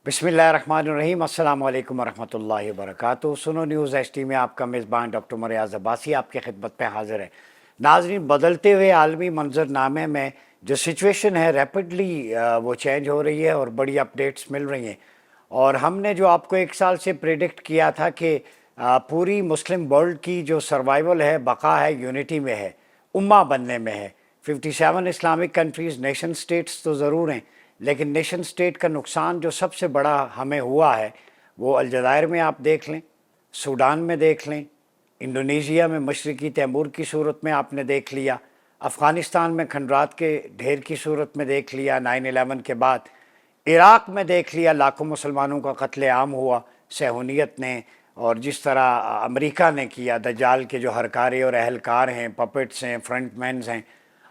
बिस्मिल्लाहिर्रहमानिर्रहीम। अस्सलाम वालेकुम वरहमतुल्लाहि वबरकातुहू। सुनो न्यूज़ एचटी में आपका मेज़बान डॉक्टर मरियाज़ अब्बासी आपकी खिदमत में हाज़िर है। नाज़रीन, बदलते हुए आलमी मंजरनामे में जो सिचुएशन है रैपिडली वो चेंज हो रही है और बड़ी अपडेट्स मिल रही हैं। और हमने जो आपको एक साल से प्रेडिक्ट किया था कि पूरी मुस्लिम वर्ल्ड की जो सर्वाइवल है, बका है, यूनिटी में है, उम्मा बनने में है। 57 इस्लामिक कंट्रीज़ नेशन स्टेट्स तो ज़रूर हैं, लेकिन नेशन स्टेट का नुकसान जो सबसे बड़ा हमें हुआ है वो अलजज़ायर में आप देख लें, सूडान में देख लें, इंडोनेशिया में मशरक़ी तैमूर की सूरत में आपने देख लिया, अफ़गानिस्तान में खंडरात के ढेर की सूरत में देख लिया 9/11 के बाद, इराक़ में देख लिया लाखों मुसलमानों का कत्लेआम हुआ सहूनियत ने, और जिस तरह अमेरिका ने किया, दज्जाल के जो हरकारे और अहलकार हैं, पपेट्स हैं, फ्रंटमैन्स हैं।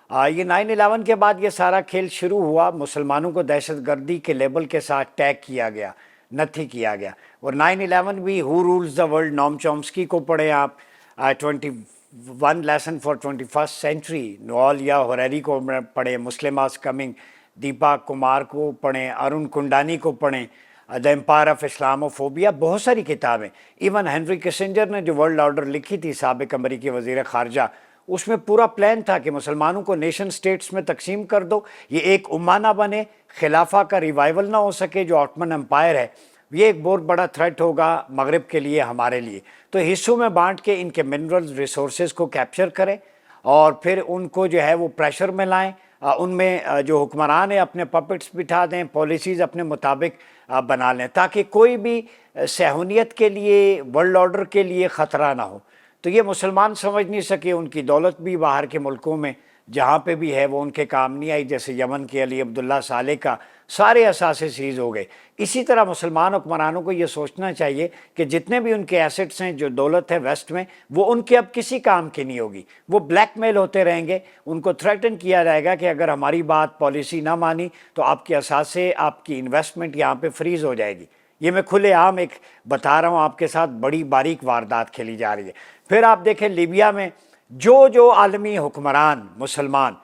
ये 9/11 के बाद ये सारा खेल शुरू हुआ। मुसलमानों को दहशतगर्दी के लेबल के साथ टैग किया गया, नथी किया गया। और 9/11 भी who rules the world, Noam Chomsky को पढ़े आप, 21 lesson for 21st century, Noah Harari को पढ़े, मुस्लिमास कमिंग, दीपा कुमार को पढ़ें, अरुण कुंडानी को पढ़ें, द एम्पायर ऑफ इस्लामोफोबिया, बहुत सारी किताबें। इवन हेनरी किसिंजर ने जो वर्ल्ड ऑर्डर लिखी थी, साबिक अमरीकी वज़ीर ख़ारजा, उसमें पूरा प्लान था कि मुसलमानों को नेशन स्टेट्स में तकसीम कर दो, ये एक उम्मा ना बने, खिलाफा का रिवाइवल ना हो सके जो ऑटमन एम्पायर है, ये एक बहुत बड़ा थ्रेट होगा मगरिब के लिए, हमारे लिए। तो हिस्सों में बांट के इनके मिनरल्स रिसोर्सेज को कैप्चर करें और फिर उनको जो है वो प्रेशर में लाएं, उनमें जो हुक्मरान है अपने पपेट्स बिठा दें, पॉलिसीज़ अपने मुताबिक बना लें, ताकि कोई भी सहूनियत के लिए, वर्ल्ड ऑर्डर के लिए ख़तरा ना हो। तो ये मुसलमान समझ नहीं सके, उनकी दौलत भी बाहर के मुल्कों में जहाँ पे भी है वो उनके काम नहीं आई, जैसे यमन के अली अब्दुल्ला साले का सारे असासे सीज़ हो गए। इसी तरह मुसलमान हुक्मरानों को ये सोचना चाहिए कि जितने भी उनके एसेट्स हैं, जो दौलत है वेस्ट में, वो उनके अब किसी काम की नहीं होगी, वो ब्लैकमेल होते रहेंगे। उनको थ्रेटन किया जाएगा कि अगर हमारी बात पॉलिसी ना मानी तो आपके असासे, आपकी इन्वेस्टमेंट यहाँ पे फ्रीज़ हो जाएगी। ये मैं खुलेआम एक बता रहा हूँ आपके साथ, बड़ी बारीक वारदात खेली जा रही है। फिर आप देखें लीबिया में जो आलमी हुक्मरान मुसलमान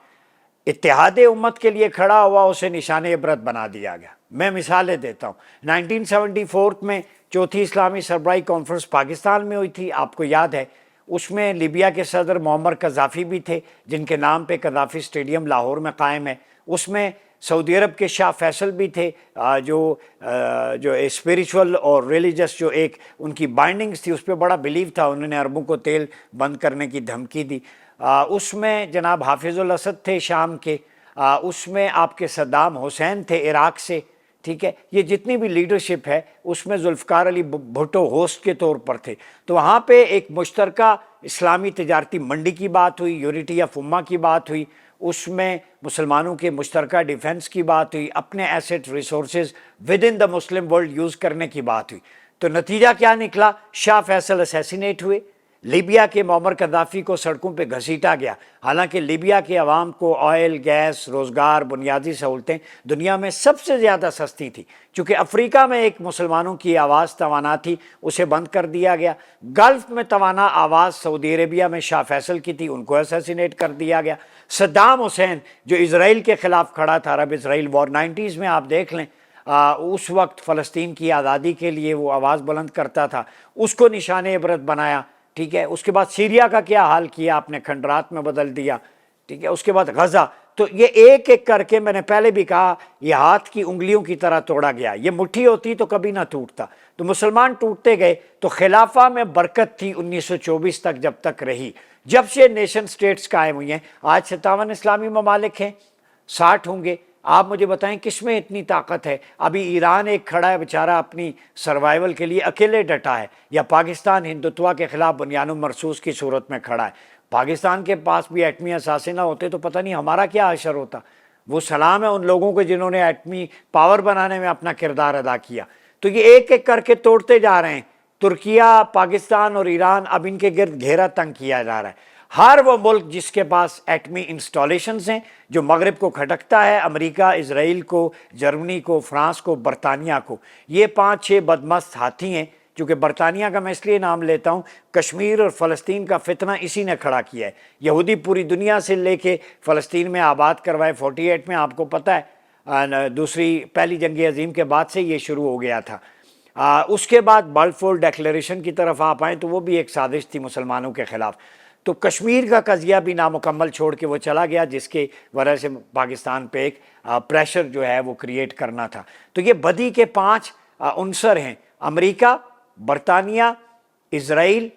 इत्तेहाद उम्मत के लिए खड़ा हुआ, उसे निशान इबरत बना दिया गया। मैं मिसालें देता हूँ। 1974 में चौथी इस्लामी सरबराही कॉन्फ्रेंस पाकिस्तान में हुई थी, आपको याद है। उसमें लीबिया के सदर मोअम्मर कज़ाफ़ी भी थे, जिनके नाम पे कज़ाफ़ी स्टेडियम लाहौर में कायम है। उसमें सऊदी अरब के शाह फैसल भी थे, जो स्पिरिचुअल और रिलीजियस जो एक उनकी बाइंडिंग्स थी, उस पर बड़ा बिलीव था। उन्होंने अरबों को तेल बंद करने की धमकी दी। उसमें जनाब हाफिजुल असद थे शाम के, उसमें आपके सद्दाम हुसैन थे इराक़ से, ठीक है। ये जितनी भी लीडरशिप है उसमें जुल्फ़िकार अली भुट्टो होस्ट के तौर पर थे। तो वहाँ पे एक मुश्तरका इस्लामी तजारती मंडी की बात हुई, यूनिटी ऑफ उम्मा की बात हुई, उसमें मुसलमानों के मुश्तरका डिफेंस की बात हुई, अपने asset resources with in the Muslim world use करने की बात हुई। तो नतीजा क्या निकला? शाह फैसल असैसिनेट हुए, लीबिया के मोअम्मर कज़ाफ़ी को सड़कों पे घसीटा गया। हालांकि लीबिया के अवाम को ऑयल, गैस, रोज़गार, बुनियादी सहूलतें दुनिया में सबसे ज़्यादा सस्ती थी। चूँकि अफ्रीका में एक मुसलमानों की आवाज़ तवाना थी, उसे बंद कर दिया गया। गल्फ़ में तवाना आवाज़ सऊदी अरेबिया में शाह फैसल की थी, उनको असैसिनेट कर दिया गया। सद्दाम हुसैन जो इसराइल के ख़िलाफ़ खड़ा था, अरब इसराइल वॉर 90s में आप देख लें, उस वक्त फ़लस्तीन की आज़ादी के लिए वो आवाज़ बुलंद करता था, उसको निशान इबरत बनाया, ठीक है। उसके बाद सीरिया का क्या हाल किया आपने, खंडरात में बदल दिया, ठीक है। उसके बाद गज़ा। तो ये एक एक करके, मैंने पहले भी कहा, ये हाथ की उंगलियों की तरह तोड़ा गया। ये मुट्ठी होती तो कभी ना टूटता। तो मुसलमान टूटते गए। तो खिलाफा में बरकत थी 1924 तक, जब तक रही। जब से नेशन स्टेट्स कायम हुई हैं, आज 57 इस्लामी ममालिक हैं, 60 होंगे। आप मुझे बताएं किस में इतनी ताकत है? अभी ईरान एक खड़ा है बेचारा, अपनी सर्वाइवल के लिए अकेले डटा है, या पाकिस्तान हिंदुत्वा के खिलाफ बुनियानुम मरसूस की सूरत में खड़ा है। पाकिस्तान के पास भी एटमी असासे ना होते तो पता नहीं हमारा क्या असर होता। वो सलाम है उन लोगों को जिन्होंने एटमी पावर बनाने में अपना किरदार अदा किया। तो ये एक एक करके तोड़ते जा रहे हैं। तुर्किया, पाकिस्तान और ईरान, अब इनके गिर्द घेरा तंग किया जा रहा है। हर वो मुल्क जिसके पास एटमी इंस्टॉलेशंस हैं, जो मगरिब को खटकता है, अमेरिका, इसराइल को, जर्मनी को, फ्रांस को, बरतानिया को, ये 5-6 बदमस्त हाथी हैं। चूँकि बरतानिया का मैं इसलिए नाम लेता हूँ, कश्मीर और फ़लस्तीन का फितना इसी ने खड़ा किया है। यहूदी पूरी दुनिया से लेके फ़लस्तीन में आबाद करवाए 48 में, आपको पता है दूसरी पहली जंग अजीम के बाद से ये शुरू हो गया था। उसके बाद बाल्फोर डिक्लेरेशन की तरफ आप आएँ तो वो भी एक साजिश थी मुसलमानों के ख़िलाफ़। तो कश्मीर का कज़िया भी नामुकम्मल छोड़ के वो चला गया, जिसके वजह से पाकिस्तान पे एक प्रेशर जो है वो क्रिएट करना था। तो ये बदी के 5 उनसर हैं: अमेरिका, बरतानिया, इज़राइल,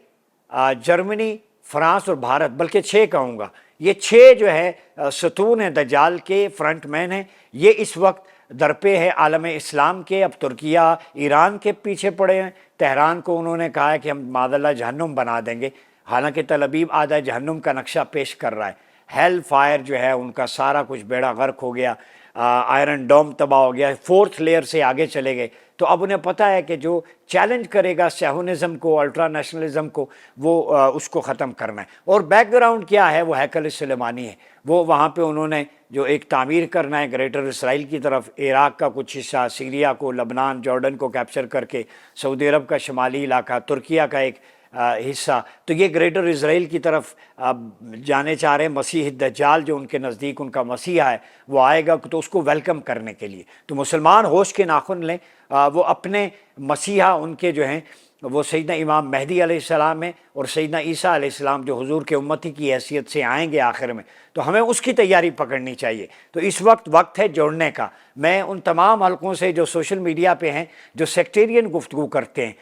जर्मनी, फ्रांस और भारत, बल्कि 6 कहूँगा। ये 6 जो है सतून हैं, दज्जाल के फ्रंट मैन हैं। ये इस वक्त दरपे है आलम इस्लाम के। अब तुर्किया ईरान के पीछे पड़े हैं। तेहरान को उन्होंने कहा है कि हम मादल्ला जहन्नुम बना देंगे, हालांकि तल अबीब आधा जहन्नुम का नक्शा पेश कर रहा है। हेल फायर जो है उनका सारा कुछ बेड़ा गर्क हो गया, आयरन डोम तबाह हो गया, 4th लेयर से आगे चले गए। तो अब उन्हें पता है कि जो चैलेंज करेगा सेहुनिज़म को, अल्ट्रा नेशनलिज्म को, वो उसको ख़त्म करना है। और बैकग्राउंड क्या है, वो हैकल सुलेमानी है। वो वहाँ पे उन्होंने जो एक तामीर करना है ग्रेटर इसराइल की तरफ, इराक़ का कुछ हिस्सा, सीरिया को, लबनान, जॉर्डन को कैप्चर करके, सऊदी अरब का शुमाली इलाका, तुर्किया का एक हिस्सा। तो ये ग्रेटर इसराइल की तरफ जाने चाह रहे हैं। मसीह दज्जाल जो उनके नज़दीक उनका मसीहा है वो आएगा, तो उसको वेलकम करने के लिए तो मुसलमान होश के नाखुन लें। वो अपने मसीहा उनके जो हैं वो सैयदना इमाम महदी अलैहिस्सलाम हैं और सैयदना ईसा अलैहिस्सलाम जो हुजूर के उम्मती की हैसियत से आएंगे आखिर में। तो हमें उसकी तैयारी पकड़नी चाहिए। तो इस वक्त है जोड़ने का। मैं उन तमाम हलकों से जो सोशल मीडिया पे हैं, जो सेक्टेरियन गुफ्तगू करते हैं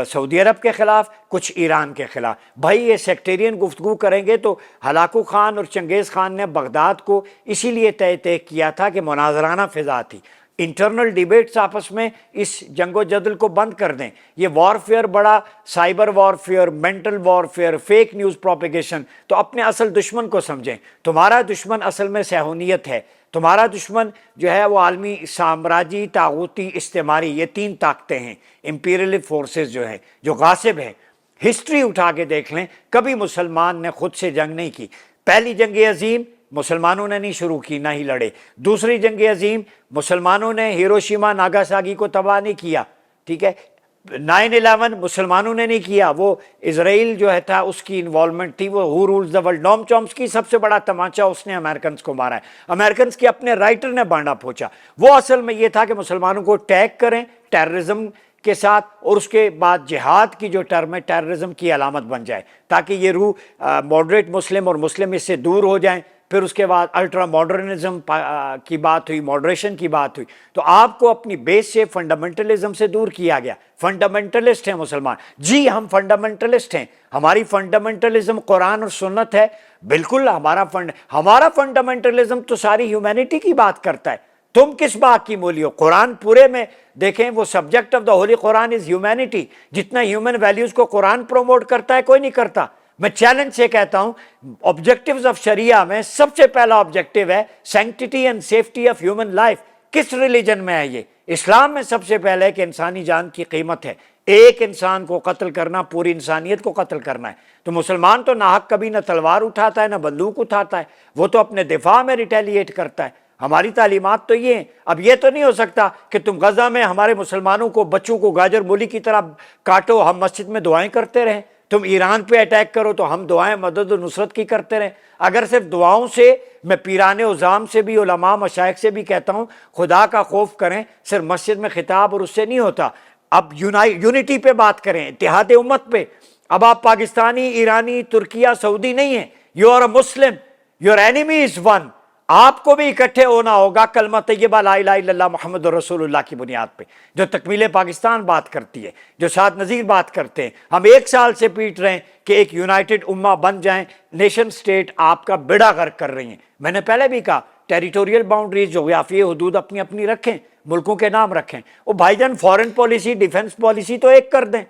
सऊदी अरब के ख़िलाफ़, कुछ ईरान के ख़िलाफ़, भाई ये सेक्टेरियन गुफ्तगू करेंगे तो हलाकू ख़ान और चंगेज़ ख़ान ने बगदाद को इसीलिए तय किया था कि मुनाज़राना फ़िज़ा थी, इंटरनल डिबेट्स आपस में इस जंगो जदल को बंद कर दें। ये वॉरफेयर बड़ा, cyber warfare, mental warfare, fake news propagation, तो अपने असल दुश्मन को समझें। तुम्हारा दुश्मन असल में सहूनियत है, तुम्हारा दुश्मन जो है वो आलमी साम्राज्य, तागूती, इस्तेमारी, ये 3 ताकतें हैं, इंपीरियल फोर्सेस जो हैं, जो गासिब हैं। हिस्ट्री उठा के देख लें, कभी मुसलमान ने खुद से जंग नहीं की। पहली जंग अजीम मुसलमानों ने नहीं शुरू की, ना ही लड़े। दूसरी जंग अजीम मुसलमानों ने हिरोशिमा नागासाकी को तबाह नहीं किया, ठीक है। 9/11 मुसलमानों ने नहीं किया, वो इजराइल जो है था उसकी इन्वॉल्वमेंट थी। वो who rules the world, Noam Chomsky सबसे बड़ा तमाचा उसने अमेरिकन को मारा है। अमेरिकन के अपने राइटर ने बांधा पहुंचा। वो असल में ये था कि मुसलमानों को टैग करें टेररिज्म के साथ, और उसके बाद जिहाद की जो टर्म है टेररिज्म की अलामत बन जाए, ताकि ये रूह मॉडरेट मुस्लिम और मुस्लिम इससे दूर हो जाएं। फिर उसके बाद अल्ट्रा मॉडर्निज्म की बात हुई, मॉडरेशन की बात हुई। तो आपको अपनी बेस से फंडामेंटलिज्म से दूर किया गया। फंडामेंटलिस्ट हैं मुसलमान, जी हम फंडामेंटलिस्ट हैं। हमारी फंडामेंटलिज्म कुरान और सुन्नत है, बिल्कुल। हमारा फंडामेंटलिज्म तो सारी ह्यूमैनिटी की बात करता है। तुम किस बात की मूली हो? कुरान पूरे में देखें, वो subject of the Holi Quran is humanity. जितना ह्यूमन वैल्यूज को कुरान प्रोमोट करता है कोई नहीं करता। मैं चैलेंज से कहता हूं, ऑब्जेक्टिव्स ऑफ शरिया में सबसे पहला ऑब्जेक्टिव है sanctity and safety of human life. किस रिलीजन में है ये? इस्लाम में सबसे पहले है कि इंसानी जान की कीमत है। एक इंसान को कत्ल करना पूरी इंसानियत को कत्ल करना है। तो मुसलमान तो नाहक कभी ना तलवार उठाता है ना बंदूक उठाता है, वो तो अपने दिफा में रिटेलिएट करता है। हमारी तालीमात तो ये हैं। अब ये तो नहीं हो सकता कि तुम गजा में हमारे मुसलमानों को, बच्चों को गाजर मूली की तरह काटो, हम मस्जिद में दुआएं करते रहें। तुम ईरान पे अटैक करो तो हम दुआएं मदद और नुसरत की करते रहें। अगर सिर्फ दुआओं से, मैं पीराने उज़ाम से भी, उलमा मशाइख से भी कहता हूँ, खुदा का खौफ करें। सिर्फ मस्जिद में खिताब और उससे नहीं होता। अब यूनिटी पे बात करें, इत्तेहाद उम्मत पे। अब आप पाकिस्तानी, ईरानी, तुर्किया, सऊदी नहीं है, you are a Muslim, your enemy is one. आपको भी इकट्ठे होना होगा कलमा तय्यबा ला इलाहा इल्लल्लाह मुहम्मदुर रसूलुल्लाह की बुनियाद पे, जो तकमीले पाकिस्तान बात करती है, जो साद नज़ीर बात करते हैं। हम 1 साल से पीट रहे हैं कि एक यूनाइटेड उम्मा बन जाएं, नेशन स्टेट आपका बेड़ा गर्क कर रही हैं। मैंने पहले भी कहा, टेरिटोरियल बाउंड्रीज, जोग्राफियाई हदूद अपनी अपनी रखें, मुल्कों के नाम रखें। वो भाईजान फॉरेन पॉलिसी, डिफेंस पॉलिसी तो एक कर दें।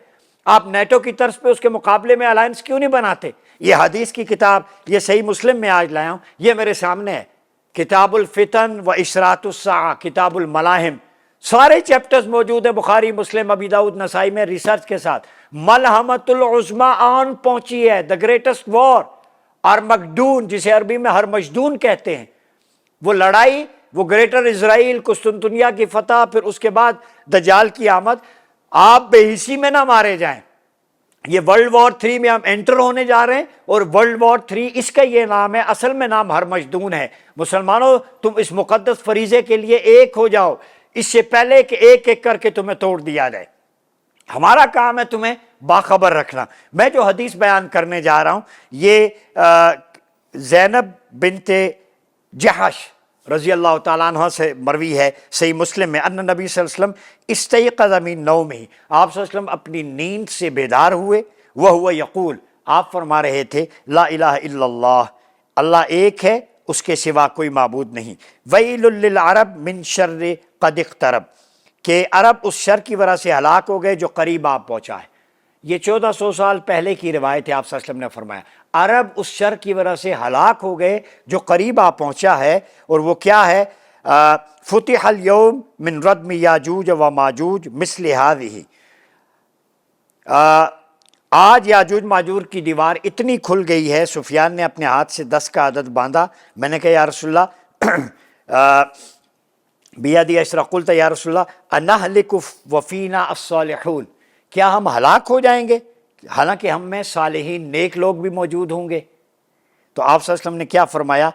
आप नेटो की तर्ज पे उसके मुकाबले में अलायंस क्यों नहीं बनाते? ये हदीस की किताब, ये सही मुस्लिम में आज लाया हूँ, ये मेरे सामने है, किताबुल फितन व इशरातुस्सा, किताबुल मलाहिम, सारे चैप्टर्स मौजूद है बुखारी, मुस्लिम, अबी दाऊद, नसाई में रिसर्च के साथ। मलहमतुल उज़्मा आन पहुंची है, द ग्रेटेस्ट वॉर, अरमगडून, जिसे अरबी में हरमजदून कहते हैं, वो लड़ाई, वो ग्रेटर इजराइल, कुस्तुनतुनिया की फतह, फिर उसके बाद दज्जाल की आमद। आप बेहिसी में ना मारे जाएं, یہ ورلڈ وار 3 میں ہم انٹر ہونے جا رہے ہیں، اور ورلڈ وار 3 اس کا یہ نام ہے، اصل میں نام ہر مجدون ہے۔ مسلمانوں تم اس مقدس فریضے کے لیے ایک ہو جاؤ، اس سے پہلے کہ ایک ایک کر کے تمہیں توڑ دیا جائے۔ ہمارا کام ہے تمہیں باخبر رکھنا۔ میں جو حدیث بیان کرنے جا رہا ہوں یہ زینب بنت جحش رضی اللہ تعالیٰ عنہ سے مروی ہے، صحیح مسلم میں، ان نبی صلی اللہ علیہ وسلم استیقظ من نومہ، آپ صلی اللہ علیہ وسلم اپنی نیند سے بیدار ہوئے، وہو یقول، آپ فرما رہے تھے لا الہ الا اللہ، اللہ ایک ہے، اس کے سوا کوئی معبود نہیں، ویل للعرب من شر قد اقترب، کہ عرب اس شر کی وجہ سے ہلاک ہو گئے جو قریب آپ پہنچا ہے۔ یہ 1400 سال پہلے کی روایت ہے، آپ صلی اللہ علیہ وسلم نے فرمایا عرب اس شر کی وجہ سے ہلاک ہو گئے جو قریب آ پہنچا ہے، اور وہ کیا ہے؟ فتح اليوم من ردم یاجوج و ماجوج مثل هذه، آج یاجوج ماجوج کی دیوار اتنی کھل گئی ہے، سفیان نے اپنے ہاتھ سے 10 کا عدد باندھا، میں نے کہا یا رسول اللہ بیدی اشرا، قلت یا رسول اللہ انہلک وفینا الصالحون، کیا ہم ہلاک ہو جائیں گے حالانکہ ہم میں صالحین نیک لوگ بھی موجود ہوں گے؟ تو آپ صلی اللہ علیہ وسلم نے کیا فرمایا؟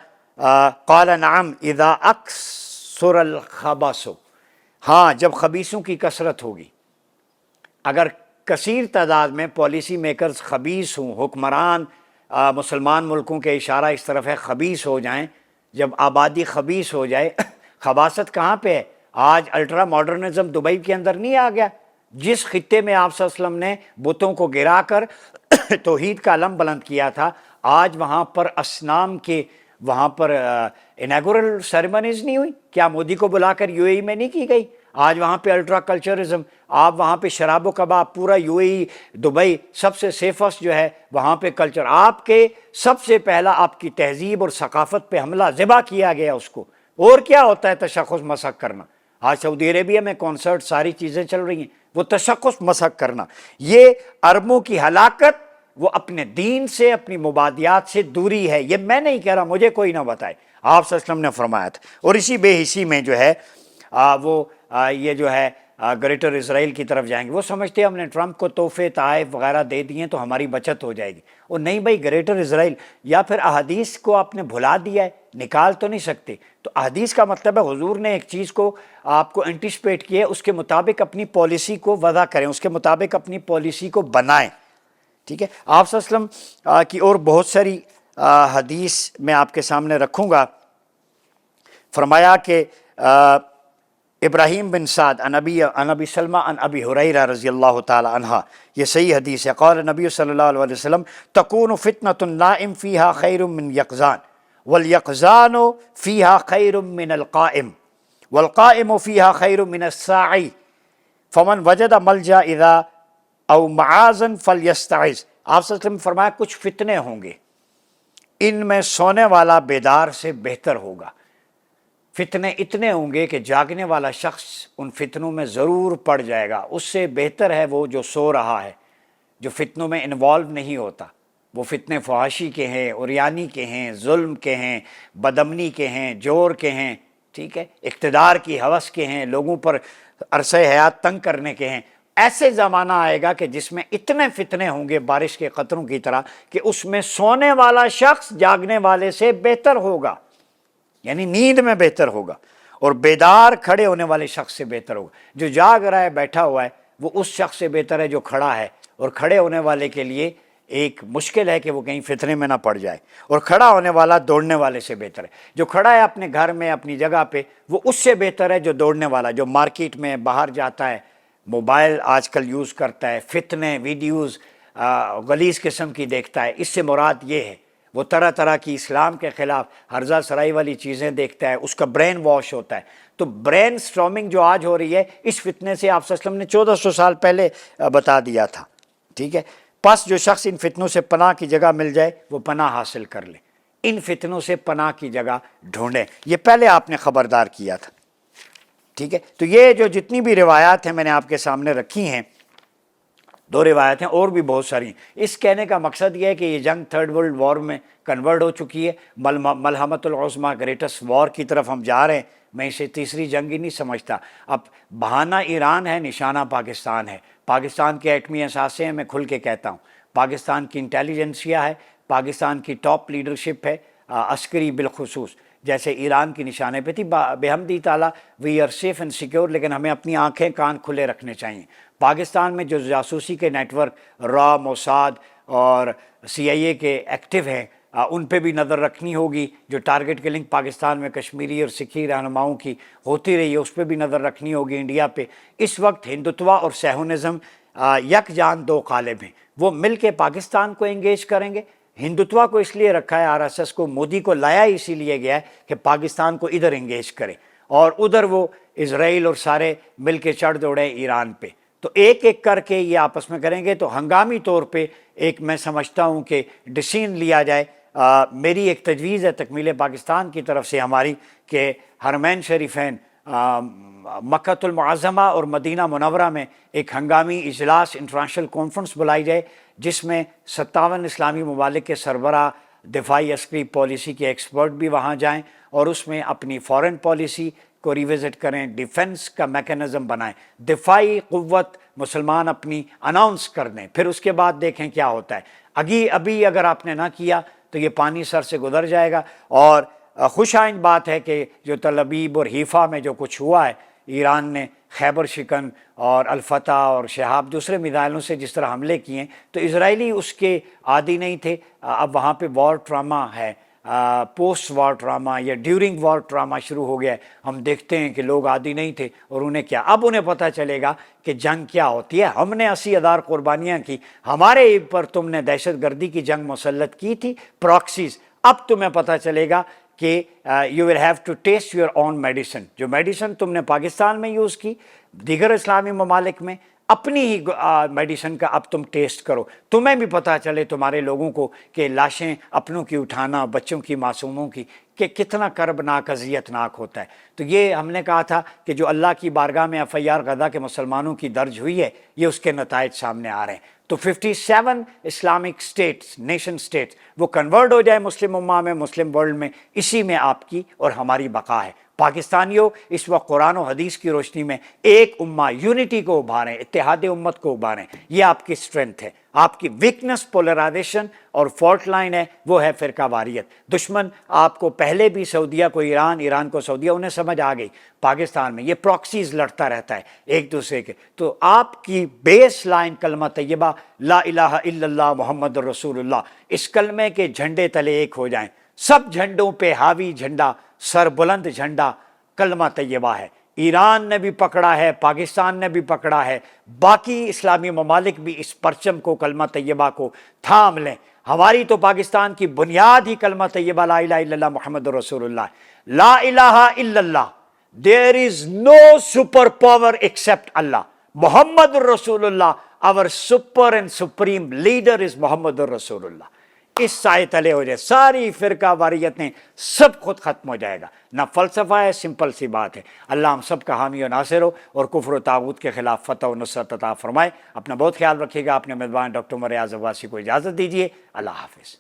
قال نعم اذا اکثر الخبث، ہاں جب خبیثوں کی کثرت ہوگی، اگر کثیر تعداد میں پالیسی میکرز خبیث ہوں، حکمران مسلمان ملکوں کے اشارہ اس طرف ہے خبیث ہو جائیں، جب آبادی خبیث ہو جائے، خباثت کہاں پہ ہے؟ آج الٹرا ماڈرنزم دبئی کے اندر نہیں آ گیا؟ جس خطے میں آپ صلی اللہ علیہ وسلم نے بتوں کو گرا کر توحید کا علم بلند کیا تھا، آج وہاں پر اصنام کے وہاں پر انیگورل سیریمنیز نہیں ہوئی؟ کیا مودی کو بلا کر یو اے ای میں نہیں کی گئی؟ آج وہاں پہ الٹرا کلچرزم، آپ وہاں پہ شراب و کباب، پورا یو اے ای دبئی سب سے سیفسٹ جو ہے وہاں پہ کلچر، آپ کے سب سے پہلا آپ کی تہذیب اور ثقافت پہ حملہ ذبح کیا گیا اس کو۔ اور کیا ہوتا ہے تشخص مسخ کرنا؟ آج سعودی عربیہ میں کنسرٹ ساری چیزیں چل رہی ہیں، وہ تشخص مسخ کرنا، یہ عربوں کی ہلاکت، وہ اپنے دین سے اپنی مبادیات سے دوری ہے۔ یہ میں نہیں کہہ رہا، مجھے کوئی نہ بتائے، آپ صلی اللہ علیہ وسلم نے فرمایا تھا۔ اور اسی بے حسی میں جو ہے وہ یہ جو ہے گریٹر اسرائیل کی طرف جائیں گے، وہ سمجھتے ہیں ہم نے ٹرمپ کو تحفے تحائف وغیرہ دے دیے تو ہماری بچت ہو جائے گی۔ اور نہیں بھائی، گریٹر اسرائیل یا پھر احادیث کو آپ نے بھلا دیا ہے، نکال تو نہیں سکتے۔ تو احادیث کا مطلب ہے حضور نے ایک چیز کو آپ کو انٹیسپیٹ کیا ہے، اس کے مطابق اپنی پالیسی کو وضع کریں، اس کے مطابق اپنی پالیسی کو بنائیں، ٹھیک ہے۔ آپ صلی اللہ علیہ وسلم کی اور بہت ساری حدیث میں آپ کے سامنے رکھوں گا۔ فرمایا کہ ابراہیم بن سعد عن ابی سلمہ عن ابی ہریرہ رضی اللہ تعالی عنہ، یہ صحیح حدیث ہے، قال نبی صلی اللہ علیہ وسلم تکون فتنۃ النائم فیہا خیر من یقظان والیقظان فیہا خیر من القائم والقائم فیہا خیر من الساعی فمن وجد ملجا اذا او معاذا فلیستعذ۔ آپ صلی اللہ علیہ وسلم فرمایا کچھ فتنے ہوں گے، ان میں سونے والا بیدار سے بہتر ہوگا۔ فتنے اتنے ہوں گے کہ جاگنے والا شخص ان فتنوں میں ضرور پڑ جائے گا، اس سے بہتر ہے وہ جو سو رہا ہے، جو فتنوں میں انوالو نہیں ہوتا۔ وہ فتنے فحاشی کے ہیں، عریانی کے ہیں، ظلم کے ہیں، بدامنی کے ہیں، جور کے ہیں، ٹھیک ہے، اقتدار کی ہوس کے ہیں، لوگوں پر عرصہ حیات تنگ کرنے کے ہیں۔ ایسے زمانہ آئے گا کہ جس میں اتنے فتنے ہوں گے بارش کے قطروں کی طرح کہ اس میں سونے والا شخص جاگنے والے سے بہتر ہوگا، یعنی نیند میں بہتر ہوگا، اور بیدار کھڑے ہونے والے شخص سے بہتر ہوگا۔ جو جاگ رہا ہے بیٹھا ہوا ہے وہ اس شخص سے بہتر ہے جو کھڑا ہے، اور کھڑے ہونے والے کے لیے ایک مشکل ہے کہ وہ کہیں فتنے میں نہ پڑ جائے، اور کھڑا ہونے والا دوڑنے والے سے بہتر ہے۔ جو کھڑا ہے اپنے گھر میں اپنی جگہ پہ وہ اس سے بہتر ہے جو دوڑنے والا، جو مارکیٹ میں باہر جاتا ہے، موبائل آج کل یوز کرتا ہے، فتنے ویڈیوز غلیظ قسم کی دیکھتا ہے۔ اس سے مراد یہ ہے وہ طرح طرح کی اسلام کے خلاف ہرزہ سرائی والی چیزیں دیکھتا ہے، اس کا برین واش ہوتا ہے۔ تو برین سٹارمنگ جو آج ہو رہی ہے، اس فتنے سے آپ صلی اللہ علیہ وسلم نے 1400 سال پہلے بتا دیا تھا، ٹھیک ہے۔ پس جو شخص ان فتنوں سے پناہ کی جگہ مل جائے وہ پناہ حاصل کر لے، ان فتنوں سے پناہ کی جگہ ڈھونڈیں، یہ پہلے آپ نے خبردار کیا تھا، ٹھیک ہے۔ تو یہ جو جتنی بھی روایات ہیں میں نے آپ کے سامنے رکھی ہیں، 2 روایتیں اور بھی بہت ساری ہیں۔ اس کہنے کا مقصد یہ ہے کہ یہ جنگ 3rd ورلڈ وار میں کنورٹ ہو چکی ہے، ملحمۃ العظمیٰ گریٹسٹ وار کی طرف ہم جا رہے ہیں۔ میں اسے تیسری جنگ ہی نہیں سمجھتا۔ اب بہانہ ایران ہے، نشانہ پاکستان ہے۔ پاکستان کے ایٹمی اثاثے ہیں، میں کھل کے کہتا ہوں، پاکستان کی انٹیلیجنسیا ہے، پاکستان کی ٹاپ لیڈرشپ ہے، عسکری بالخصوص، جیسے ایران کی نشانے پہ تھی۔ بحمدی تعالیٰ we are safe and secure, لیکن ہمیں اپنی آنکھیں کان کھلے رکھنے چاہیے۔ پاکستان میں جو جاسوسی کے نیٹ ورک را، موساد اور سی آئی اے کے ایکٹیو ہیں، ان پہ بھی نظر رکھنی ہوگی۔ جو ٹارگٹ کلنگ پاکستان میں کشمیری اور سکھی رہنماؤں کی ہوتی رہی ہے، اس پہ بھی نظر رکھنی ہوگی انڈیا پہ۔ اس وقت ہندوتوا اور سیہونزم یک جان دو قالب ہیں، وہ مل کے پاکستان کو انگیج کریں گے۔ ہندوتوا کو اس لیے رکھا ہے، آر ایس ایس کو مودی کو لایا اسی لیے گیا ہے کہ پاکستان کو ادھر انگیج کرے، اور ادھر وہ اسرائیل اور سارے مل کے چڑھ دوڑے ایران پہ۔ تو ایک ایک کر کے یہ آپس میں کریں گے، تو ہنگامی طور پہ ایک میں سمجھتا ہوں کہ ڈیسیژن لیا جائے۔ میری ایک تجویز ہے تکمیل پاکستان کی طرف سے ہماری، کہ حرمین شریفین مکہ المعظمہ اور مدینہ منورہ میں ایک ہنگامی اجلاس، انٹرنیشنل کانفرنس بلائی جائے، جس میں 57 اسلامی ممالک کے سربراہ، دفاعی عسکری پالیسی کے ایکسپرٹ بھی وہاں جائیں، اور اس میں اپنی فارن پالیسی کو ریوزٹ کریں، ڈیفنس کا میکانزم بنائیں، دفاعی قوت مسلمان اپنی اناؤنس کر دیں، پھر اس کے بعد دیکھیں کیا ہوتا ہے۔ ابھی اگر آپ نے نہ کیا تو یہ پانی سر سے گزر جائے گا۔ اور خوش آئند بات ہے کہ جو تل ابیب اور حیفا میں جو کچھ ہوا ہے، ایران نے خیبر شکن اور الفتح اور شہاب دوسرے میزائلوں سے جس طرح حملے کیے، تو اسرائیلی اس کے عادی نہیں تھے۔ اب وہاں پہ وار ٹراما ہے، پوسٹ وار ٹراما یا ڈیورنگ وار ٹراما شروع ہو گیا ہے۔ ہم دیکھتے ہیں کہ لوگ عادی نہیں تھے، اور انہیں کیا، اب انہیں پتہ چلے گا کہ جنگ کیا ہوتی ہے۔ ہم نے 80,000 قربانیاں کی، ہمارے پر تم نے دہشت گردی کی جنگ مسلط کی تھی، پراکسیز۔ اب تمہیں پتہ چلے گا کہ you will have to test your own medicine. جو میڈیسن تم نے پاکستان میں یوز کی، دیگر اسلامی ممالک میں، اپنی ہی میڈیسن کا اب تم ٹیسٹ کرو، تمہیں بھی پتہ چلے تمہارے لوگوں کو کہ لاشیں اپنوں کی اٹھانا، بچوں کی، معصوموں کی، کہ کتنا کربناک، اذیتناک ہوتا ہے۔ تو یہ ہم نے کہا تھا کہ جو اللہ کی بارگاہ میں ایف آئی آر غزہ کے مسلمانوں کی درج ہوئی ہے، یہ اس کے نتائج سامنے آ رہے ہیں۔ تو 57 اسلامک اسٹیٹس، نیشن اسٹیٹس، وہ کنورٹ ہو جائے مسلم امہ میں، مسلم ورلڈ میں، اسی میں آپ کی اور ہماری بقا ہے۔ پاکستانیوں اس وقت قرآن و حدیث کی روشنی میں ایک امہ، یونٹی کو ابھاریں، اتحاد امت کو ابھاریں، یہ آپ کی سٹرنتھ ہے۔ آپ کی ویکنس پولرائزیشن اور فالٹ لائن ہے، وہ ہے فرقہ واریت۔ دشمن آپ کو پہلے بھی سعودیہ کو ایران، ایران کو سعودیہ، انہیں سمجھ آ گئی پاکستان میں یہ پراکسیز لڑتا رہتا ہے ایک دوسرے کے۔ تو آپ کی بیس لائن کلمہ طیبہ لا الہ الا اللہ محمد رسول اللہ، اس کلمے کے جھنڈے تلے ایک ہو جائیں۔ سب جھنڈوں پہ حاوی جھنڈا، سر بلند جھنڈا کلمہ طیبہ ہے۔ ایران نے بھی پکڑا ہے، پاکستان نے بھی پکڑا ہے، باقی اسلامی ممالک بھی اس پرچم کو، کلمہ طیبہ کو تھام لیں۔ ہماری تو پاکستان کی بنیاد ہی کلمہ طیبہ لا الہ الا اللہ محمد رسول اللہ۔ لا الہ الا اللہ، there is no super power except Allah. محمد رسول اللہ، our super and supreme leader is محمد رسول اللہ۔ اس سائے تلے ہو جائے، ساری فرقہ واریتیں سب خود ختم ہو جائے گا۔ نہ فلسفہ ہے، سمپل سی بات ہے۔ اللہ ہم سب کا حامی و ناصر ہو، اور کفر و طاغوت کے خلاف فتح و نصرت عطا فرمائے۔ اپنا بہت خیال رکھیے گا۔ اپنے میزبان ڈاکٹر عمر ایاز عباسی کو اجازت دیجیے۔ اللہ حافظ۔